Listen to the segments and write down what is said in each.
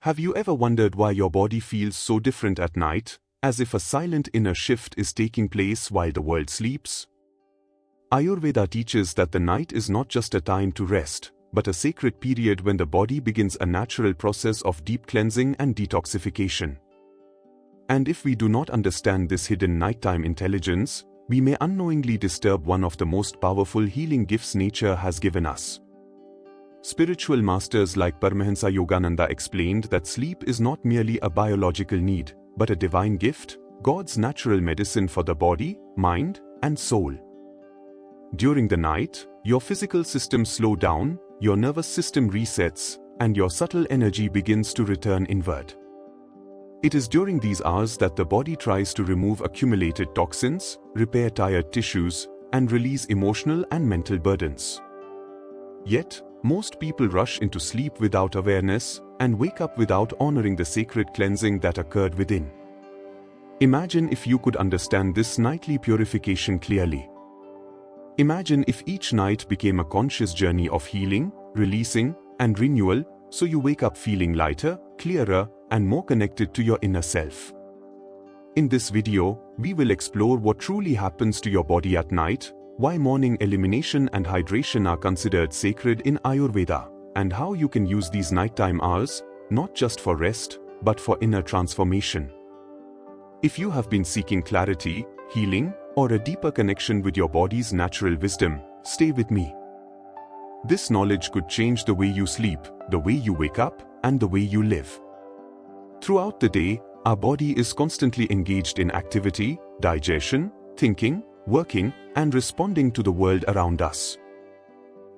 Have you ever wondered why your body feels so different at night, as if a silent inner shift is taking place while the world sleeps? Ayurveda teaches that the night is not just a time to rest, but a sacred period when the body begins a natural process of deep cleansing and detoxification. And if we do not understand this hidden nighttime intelligence, we may unknowingly disturb one of the most powerful healing gifts nature has given us. Spiritual masters like Paramahansa Yogananda explained that sleep is not merely a biological need, but a divine gift, God's natural medicine for the body, mind, and soul. During the night, your physical system slows down, your nervous system resets, and your subtle energy begins to return inward. It is during these hours that the body tries to remove accumulated toxins, repair tired tissues, and release emotional and mental burdens. Yet, most people rush into sleep without awareness and wake up without honoring the sacred cleansing that occurred within. Imagine if you could understand this nightly purification clearly. Imagine if each night became a conscious journey of healing, releasing, and renewal, so you wake up feeling lighter, clearer, and more connected to your inner self. In this video, we will explore what truly happens to your body at night, why morning elimination and hydration are considered sacred in Ayurveda, and how you can use these nighttime hours, not just for rest, but for inner transformation. If you have been seeking clarity, healing, or a deeper connection with your body's natural wisdom, stay with me. This knowledge could change the way you sleep, the way you wake up, and the way you live. Throughout the day, our body is constantly engaged in activity, digestion, thinking, working, and responding to the world around us.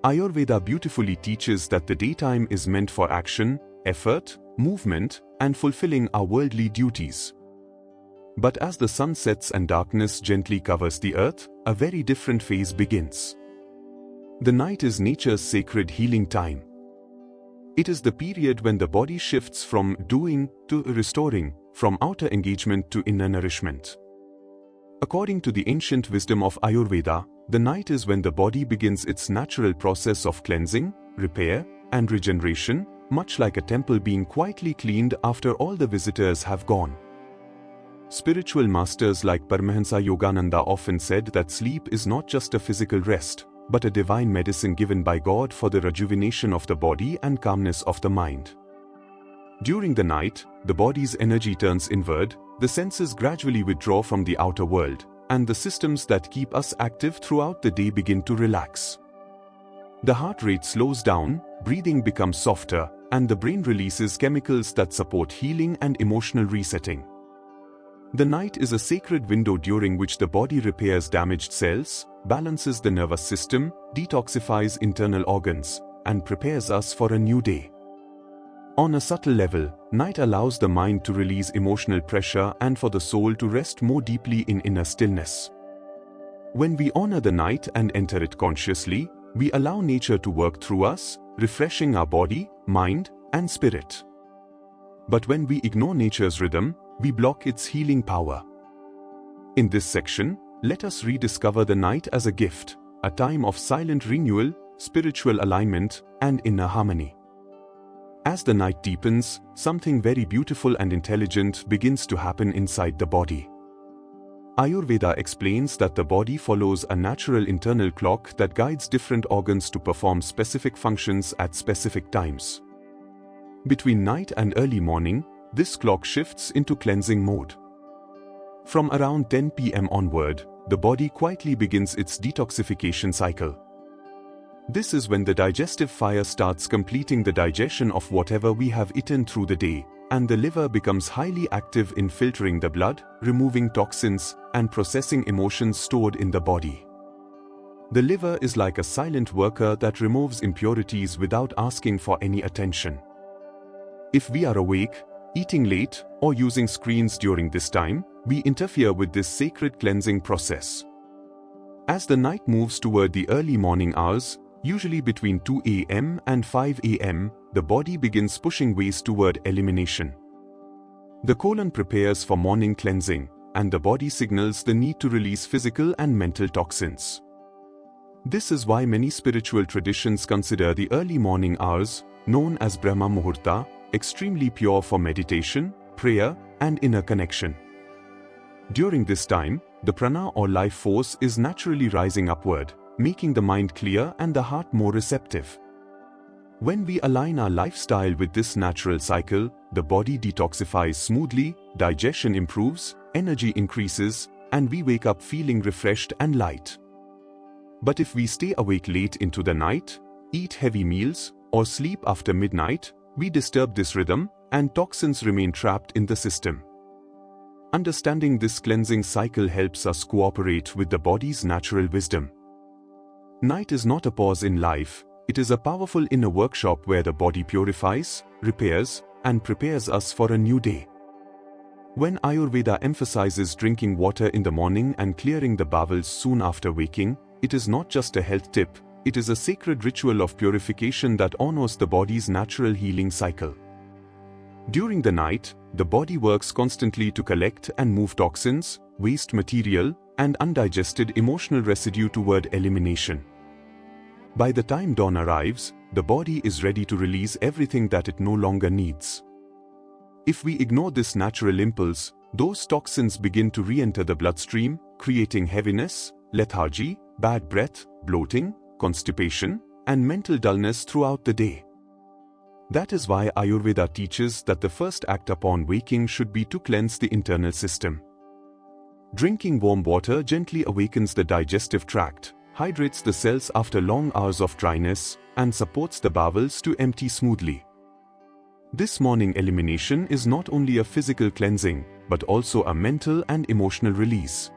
Ayurveda beautifully teaches that the daytime is meant for action, effort, movement, and fulfilling our worldly duties. But as the sun sets and darkness gently covers the earth, a very different phase begins. The night is nature's sacred healing time. It is the period when the body shifts from doing to restoring, from outer engagement to inner nourishment. According to the ancient wisdom of Ayurveda, the night is when the body begins its natural process of cleansing, repair, and regeneration, much like a temple being quietly cleaned after all the visitors have gone. Spiritual masters like Paramahansa Yogananda often said that sleep is not just a physical rest, but a divine medicine given by God for the rejuvenation of the body and calmness of the mind. During the night, the body's energy turns inward, the senses gradually withdraw from the outer world, and the systems that keep us active throughout the day begin to relax. The heart rate slows down, breathing becomes softer, and the brain releases chemicals that support healing and emotional resetting. The night is a sacred window during which the body repairs damaged cells, balances the nervous system, detoxifies internal organs, and prepares us for a new day. On a subtle level, night allows the mind to release emotional pressure and for the soul to rest more deeply in inner stillness. When we honor the night and enter it consciously, we allow nature to work through us, refreshing our body, mind, and spirit. But when we ignore nature's rhythm, we block its healing power. In this section, let us rediscover the night as a gift, a time of silent renewal, spiritual alignment, and inner harmony. As the night deepens, something very beautiful and intelligent begins to happen inside the body. Ayurveda explains that the body follows a natural internal clock that guides different organs to perform specific functions at specific times. Between night and early morning, this clock shifts into cleansing mode. From around 10 p.m. onward, the body quietly begins its detoxification cycle. This is when the digestive fire starts completing the digestion of whatever we have eaten through the day, and the liver becomes highly active in filtering the blood, removing toxins, and processing emotions stored in the body. The liver is like a silent worker that removes impurities without asking for any attention. If we are awake, eating late, or using screens during this time, we interfere with this sacred cleansing process. As the night moves toward the early morning hours, usually between 2 a.m. and 5 a.m., the body begins pushing waste toward elimination. The colon prepares for morning cleansing, and the body signals the need to release physical and mental toxins. This is why many spiritual traditions consider the early morning hours, known as Brahma Muhurta, extremely pure for meditation, prayer, and inner connection. During this time, the prana or life force is naturally rising upward, making the mind clear and the heart more receptive. When we align our lifestyle with this natural cycle, the body detoxifies smoothly, digestion improves, energy increases, and we wake up feeling refreshed and light. But if we stay awake late into the night, eat heavy meals, or sleep after midnight, we disturb this rhythm, and toxins remain trapped in the system. Understanding this cleansing cycle helps us cooperate with the body's natural wisdom. Night is not a pause in life, it is a powerful inner workshop where the body purifies, repairs, and prepares us for a new day. When Ayurveda emphasizes drinking water in the morning and clearing the bowels soon after waking, it is not just a health tip, it is a sacred ritual of purification that honors the body's natural healing cycle. During the night, the body works constantly to collect and move toxins, waste material, and undigested emotional residue toward elimination. By the time dawn arrives, the body is ready to release everything that it no longer needs. If we ignore this natural impulse, those toxins begin to re-enter the bloodstream, creating heaviness, lethargy, bad breath, bloating, constipation, and mental dullness throughout the day. That is why Ayurveda teaches that the first act upon waking should be to cleanse the internal system. Drinking warm water gently awakens the digestive tract, hydrates the cells after long hours of dryness, and supports the bowels to empty smoothly. This morning elimination is not only a physical cleansing, but also a mental and emotional release.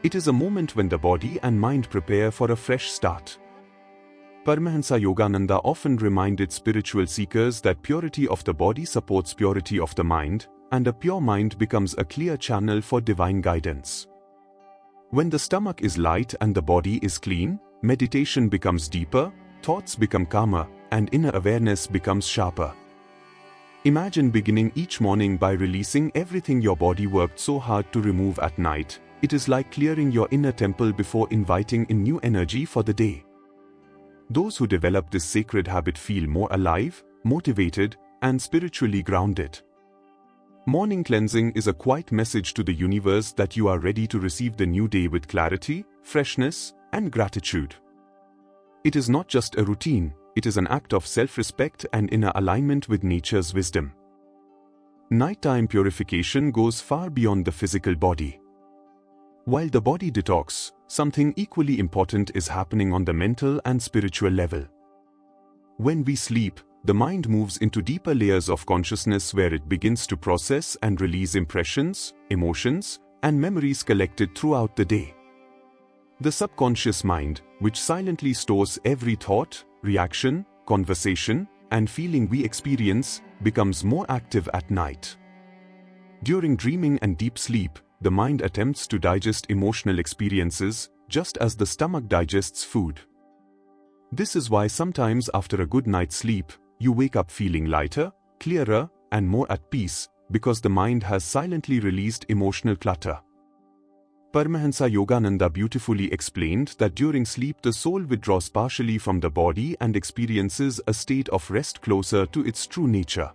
It is a moment when the body and mind prepare for a fresh start. Paramahansa Yogananda often reminded spiritual seekers that purity of the body supports purity of the mind, and a pure mind becomes a clear channel for divine guidance. When the stomach is light and the body is clean, meditation becomes deeper, thoughts become calmer, and inner awareness becomes sharper. Imagine beginning each morning by releasing everything your body worked so hard to remove at night. It is like clearing your inner temple before inviting in new energy for the day. Those who develop this sacred habit feel more alive, motivated, and spiritually grounded. Morning cleansing is a quiet message to the universe that you are ready to receive the new day with clarity, freshness, and gratitude. It is not just a routine, it is an act of self-respect and inner alignment with nature's wisdom. Nighttime purification goes far beyond the physical body. While the body detox, something equally important is happening on the mental and spiritual level. When we sleep, the mind moves into deeper layers of consciousness where it begins to process and release impressions, emotions, and memories collected throughout the day. The subconscious mind, which silently stores every thought, reaction, conversation, and feeling we experience, becomes more active at night. During dreaming and deep sleep, the mind attempts to digest emotional experiences, just as the stomach digests food. This is why sometimes after a good night's sleep, you wake up feeling lighter, clearer, and more at peace, because the mind has silently released emotional clutter. Paramahansa Yogananda beautifully explained that during sleep the soul withdraws partially from the body and experiences a state of rest closer to its true nature.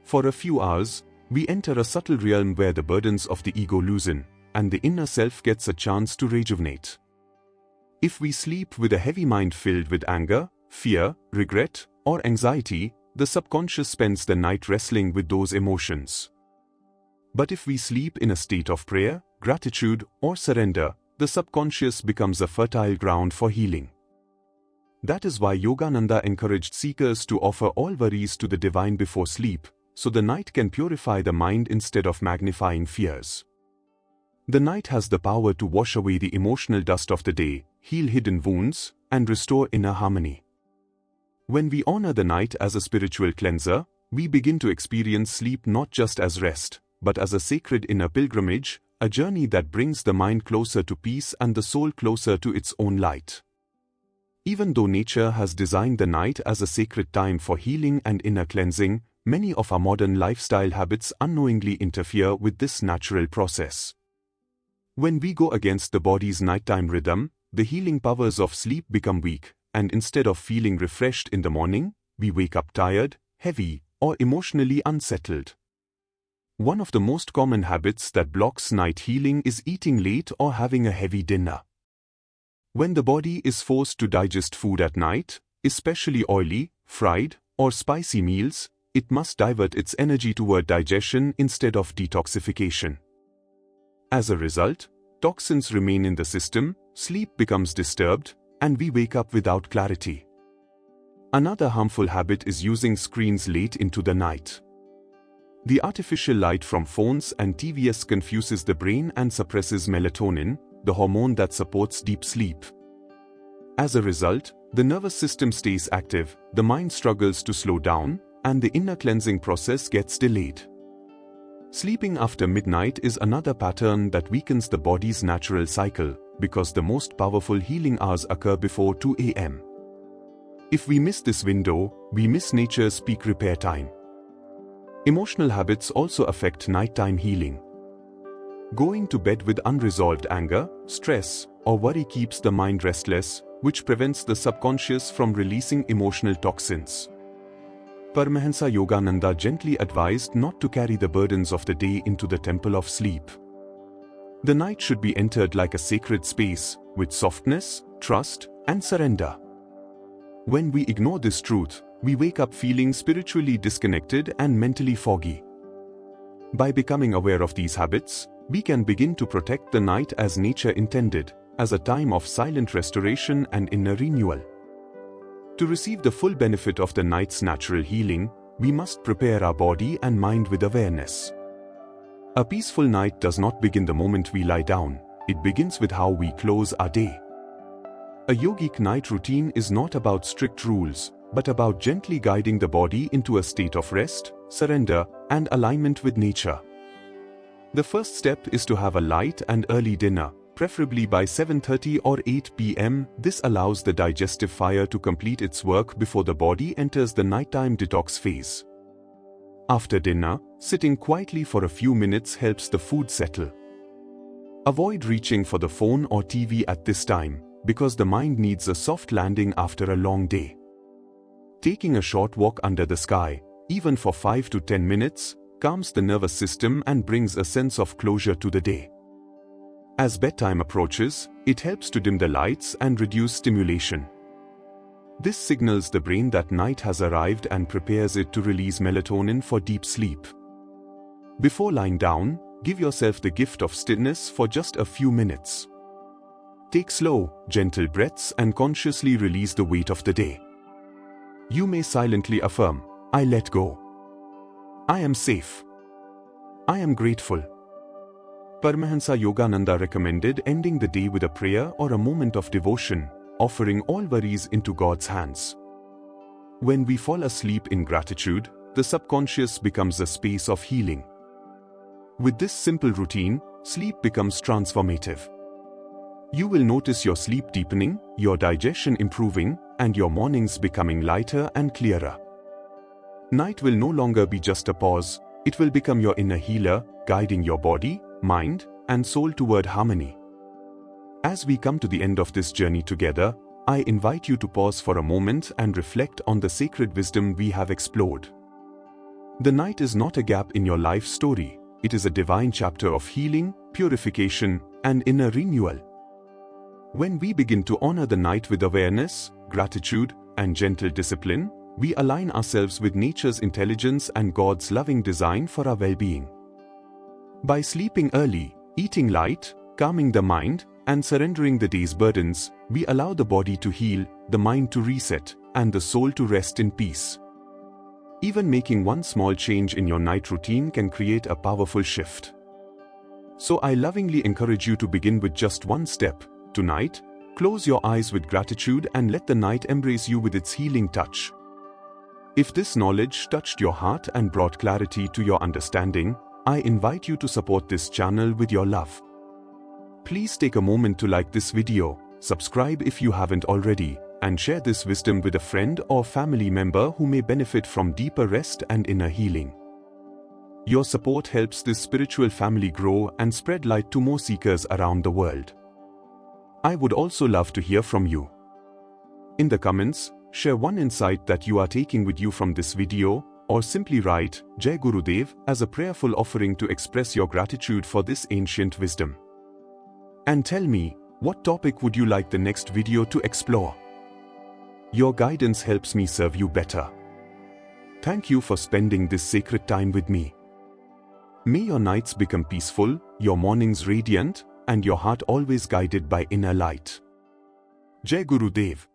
For a few hours, we enter a subtle realm where the burdens of the ego loosen, and the inner self gets a chance to rejuvenate. If we sleep with a heavy mind filled with anger, fear, regret, or anxiety, the subconscious spends the night wrestling with those emotions. But if we sleep in a state of prayer, gratitude, or surrender, the subconscious becomes a fertile ground for healing. That is why Yogananda encouraged seekers to offer all worries to the divine before sleep, so the night can purify the mind instead of magnifying fears. The night has the power to wash away the emotional dust of the day, heal hidden wounds, and restore inner harmony. When we honor the night as a spiritual cleanser, we begin to experience sleep not just as rest, but as a sacred inner pilgrimage, a journey that brings the mind closer to peace and the soul closer to its own light. Even though nature has designed the night as a sacred time for healing and inner cleansing, many of our modern lifestyle habits unknowingly interfere with this natural process. When we go against the body's nighttime rhythm, the healing powers of sleep become weak, and instead of feeling refreshed in the morning, we wake up tired, heavy, or emotionally unsettled. One of the most common habits that blocks night healing is eating late or having a heavy dinner. When the body is forced to digest food at night, especially oily, fried, or spicy meals, it must divert its energy toward digestion instead of detoxification. As a result, toxins remain in the system, sleep becomes disturbed, and we wake up without clarity. Another harmful habit is using screens late into the night. The artificial light from phones and TVs confuses the brain and suppresses melatonin, the hormone that supports deep sleep. As a result, the nervous system stays active, the mind struggles to slow down, and the inner cleansing process gets delayed. Sleeping after midnight is another pattern that weakens the body's natural cycle, because the most powerful healing hours occur before 2 a.m. If we miss this window, we miss nature's peak repair time. Emotional habits also affect nighttime healing. Going to bed with unresolved anger, stress, or worry keeps the mind restless, which prevents the subconscious from releasing emotional toxins. Paramahansa Yogananda gently advised not to carry the burdens of the day into the temple of sleep. The night should be entered like a sacred space, with softness, trust, and surrender. When we ignore this truth, we wake up feeling spiritually disconnected and mentally foggy. By becoming aware of these habits, we can begin to protect the night as nature intended, as a time of silent restoration and inner renewal. To receive the full benefit of the night's natural healing, we must prepare our body and mind with awareness. A peaceful night does not begin the moment we lie down, it begins with how we close our day. A yogic night routine is not about strict rules, but about gently guiding the body into a state of rest, surrender, and alignment with nature. The first step is to have a light and early dinner, preferably by 7:30 or 8 p.m. This allows the digestive fire to complete its work before the body enters the nighttime detox phase. After dinner, sitting quietly for a few minutes helps the food settle. Avoid reaching for the phone or TV at this time, because the mind needs a soft landing after a long day. Taking a short walk under the sky, even for 5 to 10 minutes, calms the nervous system and brings a sense of closure to the day. As bedtime approaches, it helps to dim the lights and reduce stimulation. This signals the brain that night has arrived and prepares it to release melatonin for deep sleep. Before lying down, give yourself the gift of stillness for just a few minutes. Take slow, gentle breaths and consciously release the weight of the day. You may silently affirm, "I let go. I am safe. I am grateful." Paramahansa Yogananda recommended ending the day with a prayer or a moment of devotion, offering all worries into God's hands. When we fall asleep in gratitude, the subconscious becomes a space of healing. With this simple routine, sleep becomes transformative. You will notice your sleep deepening, your digestion improving, and your mornings becoming lighter and clearer. Night will no longer be just a pause, it will become your inner healer, guiding your body, mind, and soul toward harmony. As we come to the end of this journey together, I invite you to pause for a moment and reflect on the sacred wisdom we have explored. The night is not a gap in your life story, it is a divine chapter of healing, purification, and inner renewal. When we begin to honor the night with awareness, gratitude, and gentle discipline, we align ourselves with nature's intelligence and God's loving design for our well-being. By sleeping early, eating light, calming the mind, and surrendering the day's burdens, we allow the body to heal, the mind to reset, and the soul to rest in peace. Even making one small change in your night routine can create a powerful shift. So I lovingly encourage you to begin with just one step. Tonight, close your eyes with gratitude and let the night embrace you with its healing touch. If this knowledge touched your heart and brought clarity to your understanding, I invite you to support this channel with your love. Please take a moment to like this video, subscribe if you haven't already, and share this wisdom with a friend or family member who may benefit from deeper rest and inner healing. Your support helps this spiritual family grow and spread light to more seekers around the world. I would also love to hear from you. In the comments, share one insight that you are taking with you from this video, or simply write Jai Gurudev as a prayerful offering to express your gratitude for this ancient wisdom. And tell me, what topic would you like the next video to explore? Your guidance helps me serve you better. Thank you for spending this sacred time with me. May your nights become peaceful, your mornings radiant, and your heart always guided by inner light. Jai Gurudev.